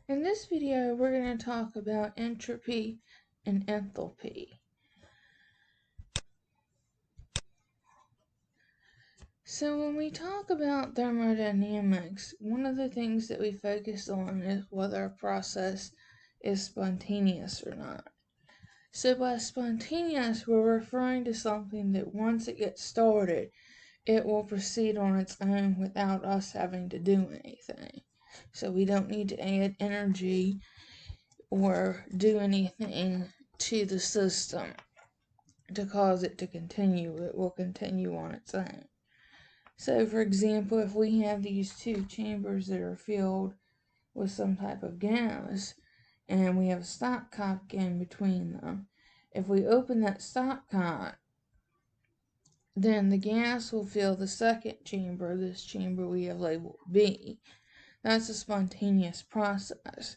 In this video, we're going to talk about entropy and enthalpy. So when we talk about thermodynamics, one of the things that we focus on is whether a process is spontaneous or not. So by spontaneous, we're referring to something that once it gets started, it will proceed on its own without us having to do anything. So we don't need to add energy or do anything to the system to cause it to continue. It will continue on its own. So, for example, if we have these two chambers that are filled with some type of gas, and we have a stopcock in between them, if we open that stopcock, then the gas will fill the second chamber, this chamber we have labeled B. That's a spontaneous process.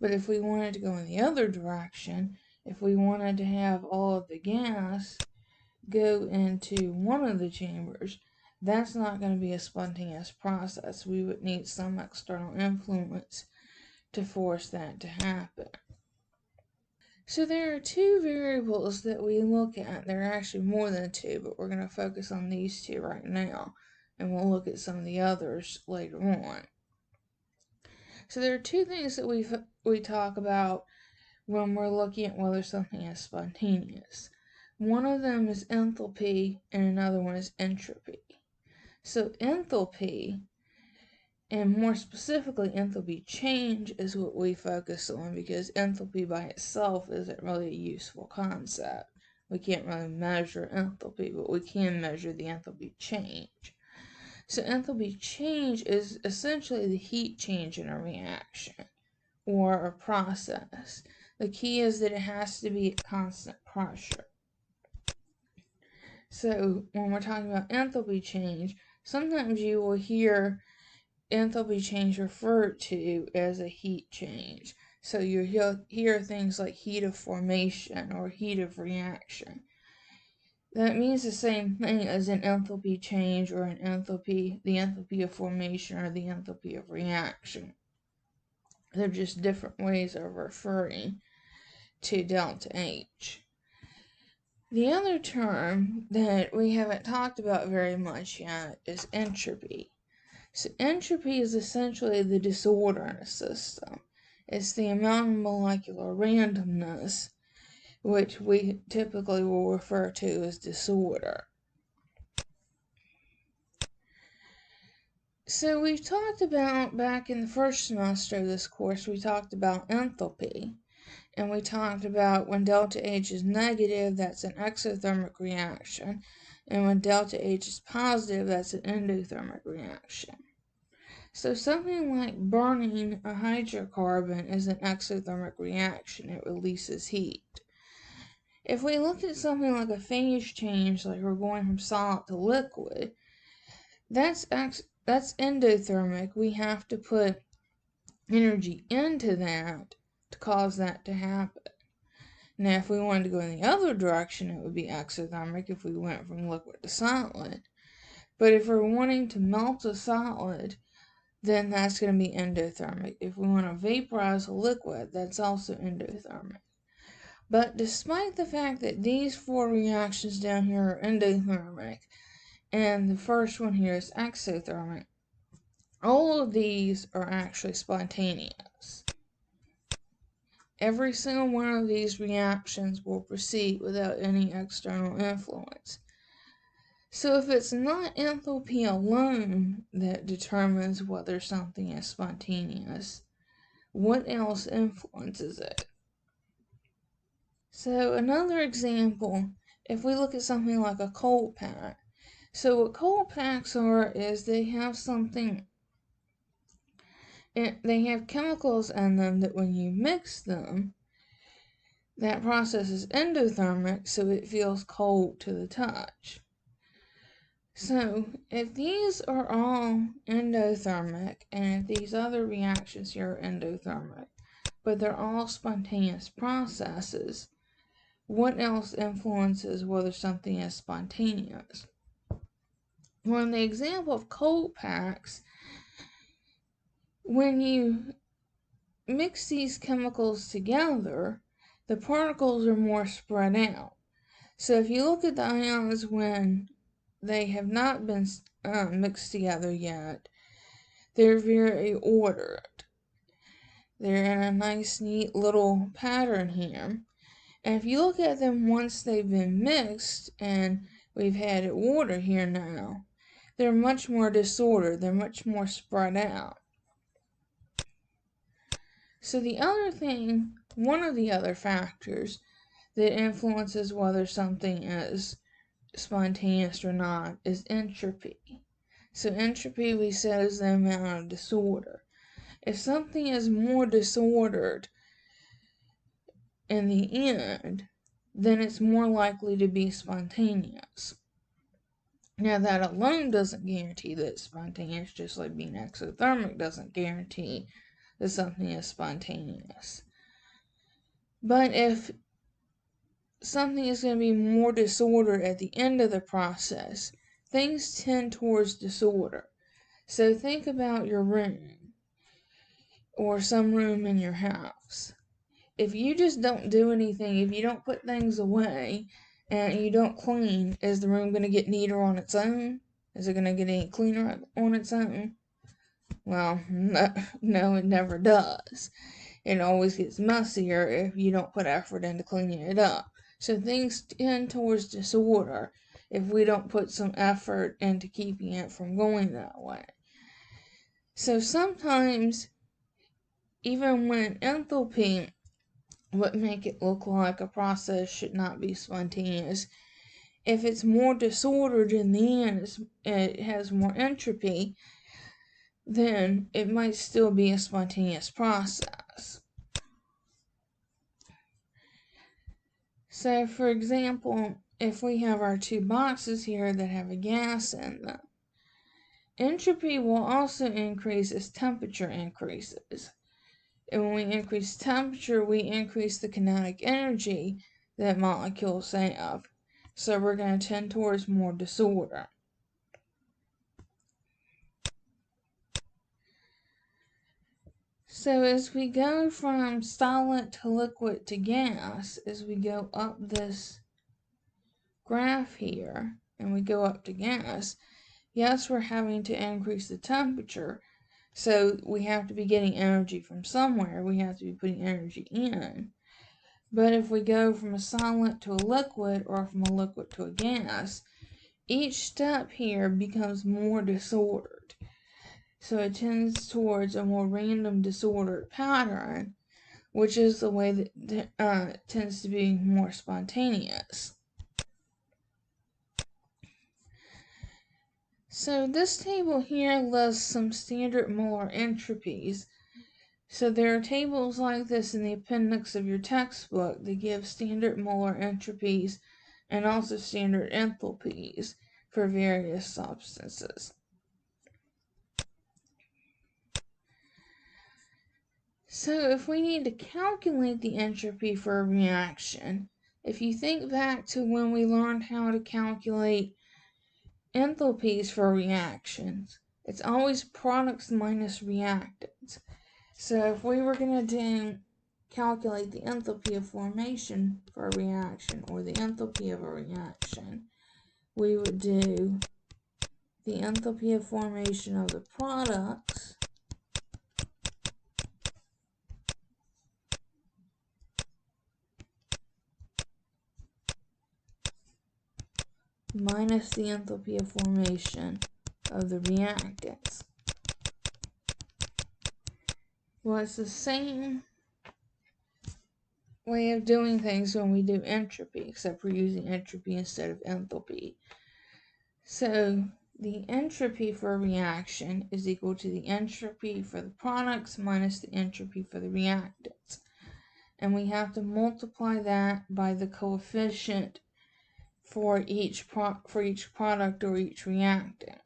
But if we wanted to go in the other direction, if we wanted to have all of the gas go into one of the chambers, that's not going to be a spontaneous process. We would need some external influence to force that to happen. So there are two variables that we look at. There are actually more than two, but we're going to focus on these two right now, and we'll look at some of the others later on. So there are two things that we talk about when we're looking at whether something is spontaneous. One of them is enthalpy and another one is entropy. So enthalpy, and more specifically enthalpy change, is what we focus on because enthalpy by itself isn't really a useful concept. We can't really measure enthalpy, but we can measure the enthalpy change. So enthalpy change is essentially the heat change in a reaction or a process. The key is that it has to be at constant pressure. So when we're talking about enthalpy change, sometimes you will hear enthalpy change referred to as a heat change. So you'll hear things like heat of formation or heat of reaction. That means the same thing as an enthalpy change or the enthalpy of formation or the enthalpy of reaction. They're just different ways of referring to delta H. The other term that we haven't talked about very much yet is entropy. So entropy is essentially the disorder in a system. It's the amount of molecular randomness, which we typically will refer to as disorder. So we've talked about, back in the first semester of this course, we talked about enthalpy. And we talked about when delta H is negative, that's an exothermic reaction. And when delta H is positive, that's an endothermic reaction. So something like burning a hydrocarbon is an exothermic reaction. It releases heat. If we look at something like a phase change, like we're going from solid to liquid, that's endothermic. We have to put energy into that to cause that to happen. Now, if we wanted to go in the other direction, it would be exothermic if we went from liquid to solid. But if we're wanting to melt a solid, then that's going to be endothermic. If we want to vaporize a liquid, that's also endothermic. But despite the fact that these four reactions down here are endothermic, and the first one here is exothermic, all of these are actually spontaneous. Every single one of these reactions will proceed without any external influence. So if it's not enthalpy alone that determines whether something is spontaneous, what else influences it? So another example, if we look at something like a cold pack. So what cold packs are is they have chemicals in them that when you mix them, that process is endothermic, so it feels cold to the touch. So if these are all endothermic, and if these other reactions here are endothermic, but they're all spontaneous processes, what else influences whether something is spontaneous? Well, in the example of cold packs, when you mix these chemicals together, the particles are more spread out. So if you look at the ions when they have not been mixed together yet, they're very ordered. They're in a nice, neat little pattern here. And if you look at them once they've been mixed and we've had order here now, they're much more disordered. They're much more spread out. So the other thing, one of the other factors that influences whether something is spontaneous or not is entropy. So entropy, we said, is the amount of disorder. If something is more disordered in the end, then it's more likely to be spontaneous. Now, that alone doesn't guarantee that it's spontaneous, just like being exothermic doesn't guarantee that something is spontaneous. But if something is going to be more disordered at the end of the process, things tend towards disorder. So think about your room or some room in your house. If you just don't do anything, if you don't put things away and you don't clean, is the room going to get neater on its own? Is it going to get any cleaner on its own? Well, no, it never does. It always gets messier if you don't put effort into cleaning it up. So things tend towards disorder if we don't put some effort into keeping it from going that way. So sometimes, even when enthalpy would make it look like a process should not be spontaneous, if it's more disordered in the end, it has more entropy, then it might still be a spontaneous process. So, for example, if we have our two boxes here that have a gas in them, entropy will also increase as temperature increases. And when we increase temperature, we increase the kinetic energy that molecules have. So we're going to tend towards more disorder. So as we go from solid to liquid to gas, as we go up this graph here, and we go up to gas, yes, we're having to increase the temperature, so we have to be getting energy from somewhere. We have to be putting energy in. But if we go from a solid to a liquid, or from a liquid to a gas, each step here becomes more disordered. So it tends towards a more random disordered pattern, which is the way that tends to be more spontaneous. So this table here lists some standard molar entropies. So there are tables like this in the appendix of your textbook that give standard molar entropies and also standard enthalpies for various substances. So if we need to calculate the entropy for a reaction, if you think back to when we learned how to calculate enthalpies for reactions, it's always products minus reactants. So if we were going to calculate the enthalpy of formation for a reaction, or the enthalpy of a reaction, we would do the enthalpy of formation of the products minus the enthalpy of formation of the reactants. Well, it's the same way of doing things when we do entropy, except we're using entropy instead of enthalpy. So the entropy for a reaction is equal to the entropy for the products minus the entropy for the reactants. And we have to multiply that by the coefficient for each product or each reactant.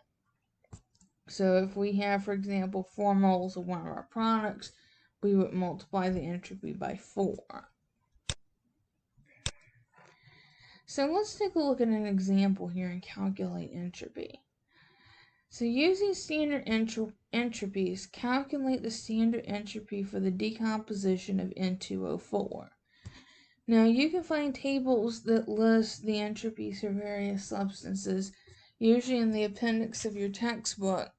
So if we have, for example, 4 moles of one of our products, we would multiply the entropy by 4. So let's take a look at an example here and calculate entropy. So using standard entropies, calculate the standard entropy for the decomposition of N2O4. Now you can find tables that list the entropies for various substances, usually in the appendix of your textbook.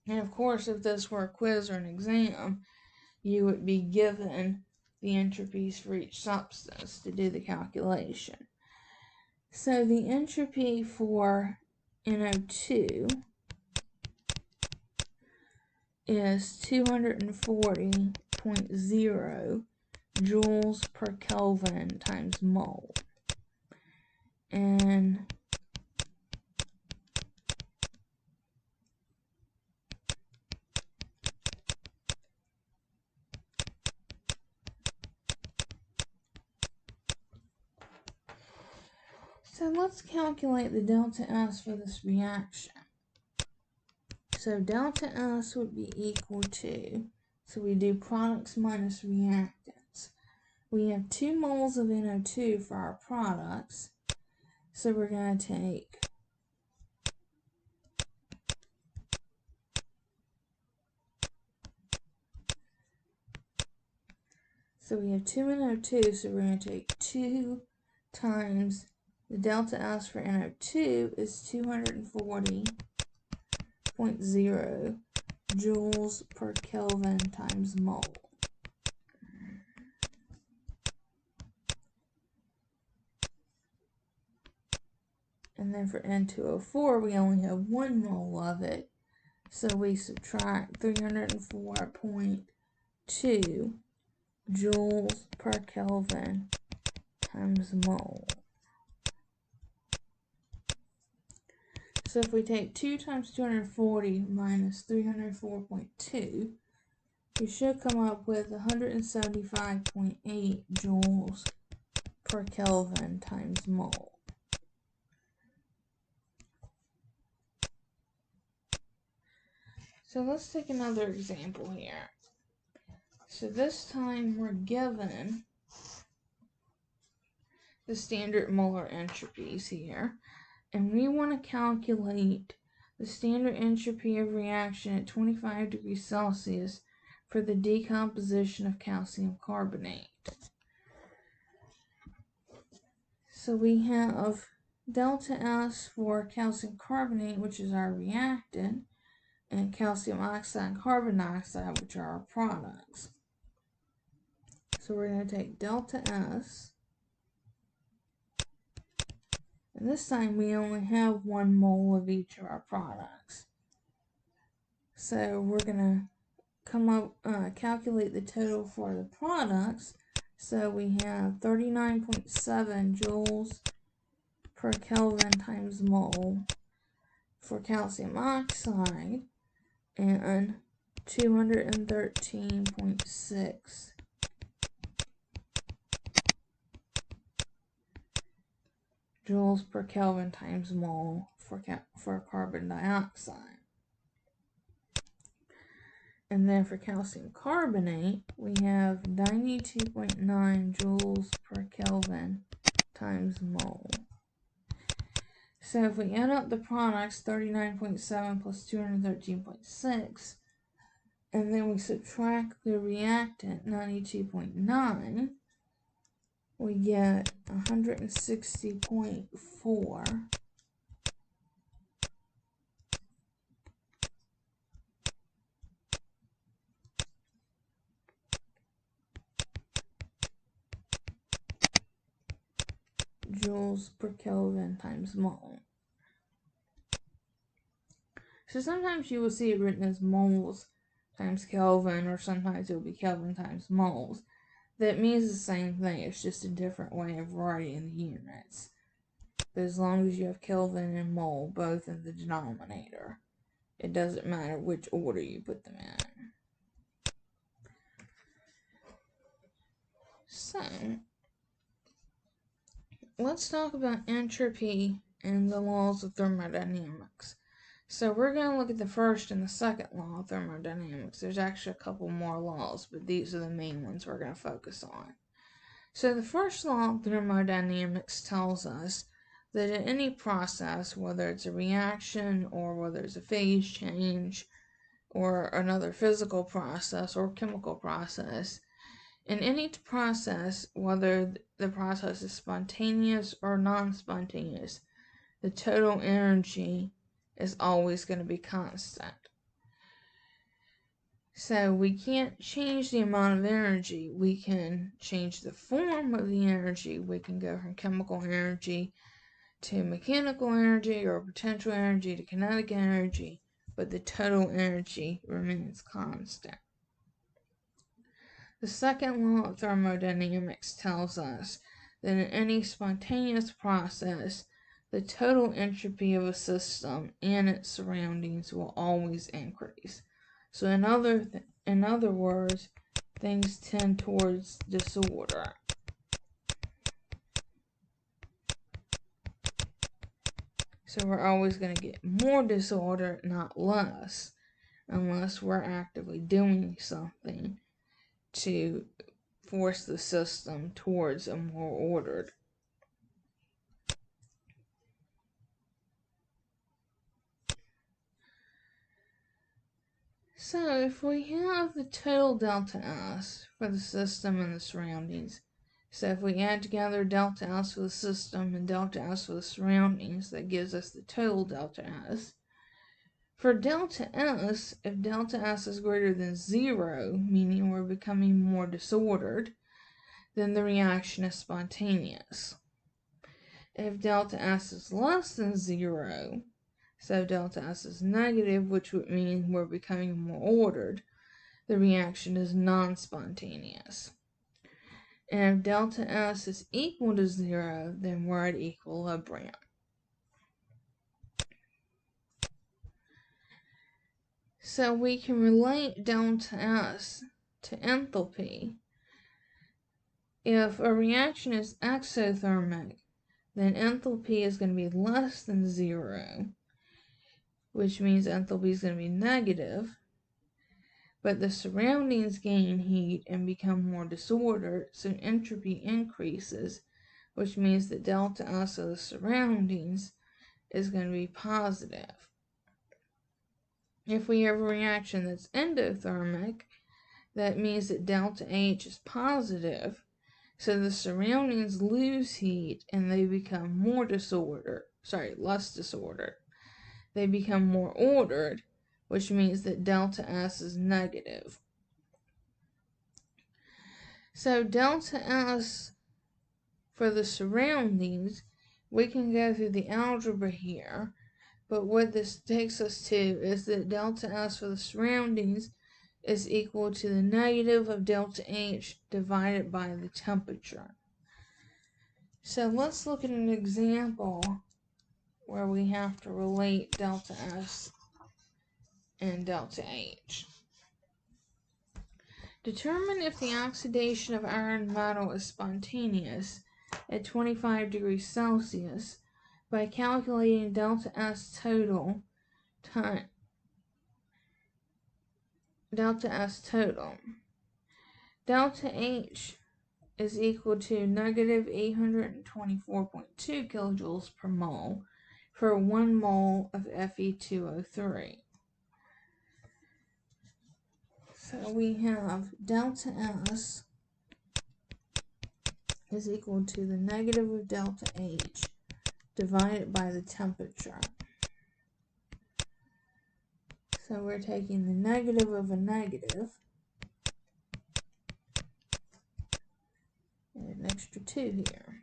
And of course, if this were a quiz or an exam, you would be given the entropies for each substance to do the calculation. So the entropy for NO2 is 240.0 joules per Kelvin times mole. And so let's calculate the delta S for this reaction. So delta S would be equal to, so we do products minus reactants. We have 2 moles of NO2 for our products, so we're going to take so we have 2 NO2, so we're going to take 2 times the delta S for NO2 is 240.0 joules per Kelvin times mole. And then for N2O4, we only have 1 mole of it, so we subtract 304.2 joules per Kelvin times mole. So if we take 2 times 240 minus 304.2, we should come up with 175.8 joules per Kelvin times mole. So let's take another example here. So this time we're given the standard molar entropies here, and we want to calculate the standard entropy of reaction at 25 degrees Celsius for the decomposition of calcium carbonate. So we have delta S for calcium carbonate, which is our reactant, and calcium oxide and carbon dioxide, which are our products. So we're going to take delta S, and this time we only have 1 mole of each of our products. So we're going to come up, calculate the total for the products. So we have 39.7 joules per Kelvin times mole for calcium oxide, and 213.6 joules per Kelvin times mole for carbon dioxide. And then for calcium carbonate, we have 92.9 joules per Kelvin times mole. So if we add up the products, 39.7 plus 213.6, and then we subtract the reactant, 92.9, we get 160.4 joules per Kelvin times mole. So sometimes you will see it written as moles times Kelvin, or sometimes it will be Kelvin times moles. That means the same thing, it's just a different way of writing the units. But as long as you have Kelvin and mole both in the denominator, it doesn't matter which order you put them in. So, let's talk about entropy and the laws of thermodynamics. So we're going to look at the first and the second law of thermodynamics. There's actually a couple more laws, but these are the main ones we're going to focus on. So the first law of thermodynamics tells us that in any process, whether it's a reaction or whether it's a phase change or another physical process or chemical process, in any process, whether the process is spontaneous or non-spontaneous, the total energy is always going to be constant. So we can't change the amount of energy. We can change the form of the energy. We can go from chemical energy to mechanical energy or potential energy to kinetic energy, but the total energy remains constant. The second law of thermodynamics tells us that in any spontaneous process, the total entropy of a system and its surroundings will always increase. So in other words, things tend towards disorder. So we're always going to get more disorder, not less, unless we're actively doing something to force the system towards a more ordered. So if we have the total delta S for the system and the surroundings, so if we add together delta S for the system and delta S for the surroundings, that gives us the total delta S. For delta S, if delta S is greater than 0, meaning we're becoming more disordered, then the reaction is spontaneous. If delta S is less than 0, so delta S is negative, which would mean we're becoming more ordered, the reaction is non-spontaneous. And if delta S is equal to 0, then we're at equilibrium. So we can relate delta S to enthalpy. If a reaction is exothermic, then enthalpy is going to be less than 0, which means enthalpy is going to be negative, but the surroundings gain heat and become more disordered, so entropy increases, which means that delta S of the surroundings is going to be positive. If we have a reaction that's endothermic, that means that delta H is positive, so the surroundings lose heat and they become less disordered. They become more ordered, which means that delta S is negative. So delta S for the surroundings, we can go through the algebra here, but what this takes us to is that delta S for the surroundings is equal to the negative of delta H divided by the temperature. So let's look at an example where we have to relate delta S and delta H. Determine if the oxidation of iron metal is spontaneous at 25 degrees Celsius by calculating delta S total time delta H is equal to negative 824.2 kilojoules per mole for 1 mole of Fe2O3. So we have delta S is equal to the negative of delta H divided by the temperature. So we're taking the negative of a negative and an extra 2 here.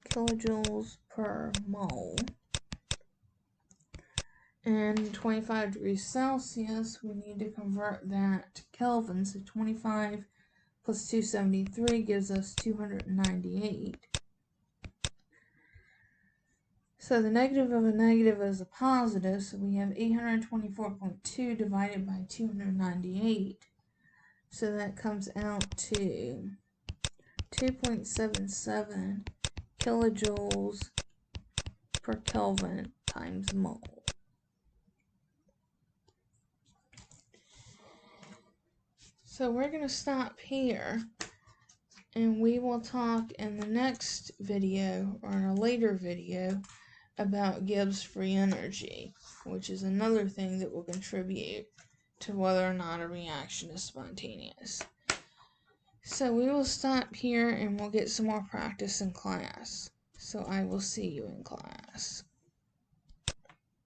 Kilojoules per mole. And 25 degrees Celsius, we need to convert that to Kelvin. So 25 plus 273 gives us 298. So the negative of a negative is a positive, so we have 824.2 divided by 298. So that comes out to 2.77 kilojoules per Kelvin times mole. So we're going to stop here, and we will talk in the next video or in a later video about Gibbs free energy, which is another thing that will contribute to whether or not a reaction is spontaneous. So we will stop here and we'll get some more practice in class. So I will see you in class.